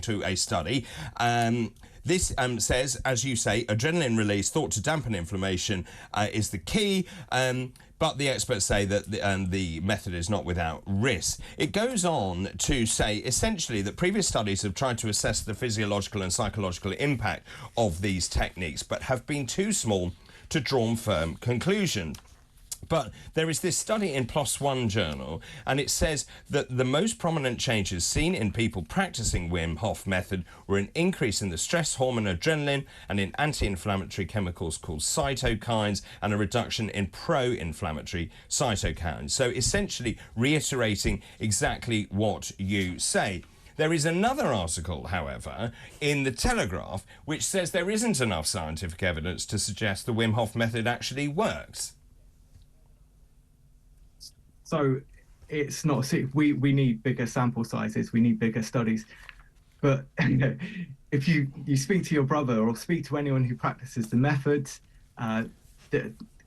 to a study. This says, as you say, adrenaline release thought to dampen inflammation is the key. But the experts say that the method is not without risk. It goes on to say, essentially, that previous studies have tried to assess the physiological and psychological impact of these techniques, but have been too small to draw firm conclusions. But there is this study in PLOS ONE journal, and it says that the most prominent changes seen in people practicing Wim Hof Method were an increase in the stress hormone adrenaline and in anti-inflammatory chemicals called cytokines, and a reduction in pro-inflammatory cytokines. So essentially reiterating exactly what you say. There is another article, however, in the Telegraph, which says there isn't enough scientific evidence to suggest the Wim Hof Method actually works. So it's not, we need bigger sample sizes, we need bigger studies. But if you speak to your brother or speak to anyone who practices the method,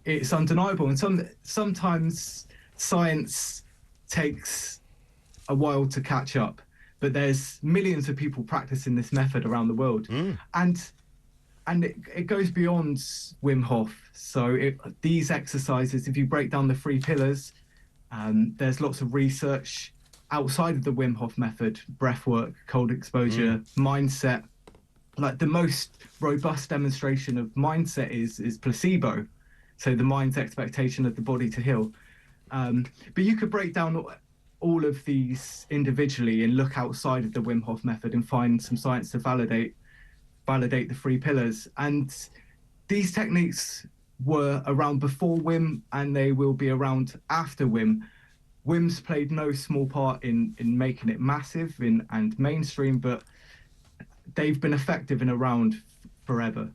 it's undeniable. And sometimes science takes a while to catch up, but there's millions of people practicing this method around the world. And it goes beyond Wim Hof. So these exercises, if you break down the 3 pillars, there's lots of research outside of the Wim Hof method: breath work, cold exposure, mindset. Like the most robust demonstration of mindset is placebo. So the mind's expectation of the body to heal. But you could break down all of these individually and look outside of the Wim Hof method and find some science to validate the 3 pillars. And these techniques were around before Wim, and they will be around after Wim. Wim's played no small part in making it massive and mainstream, but they've been effective and around forever.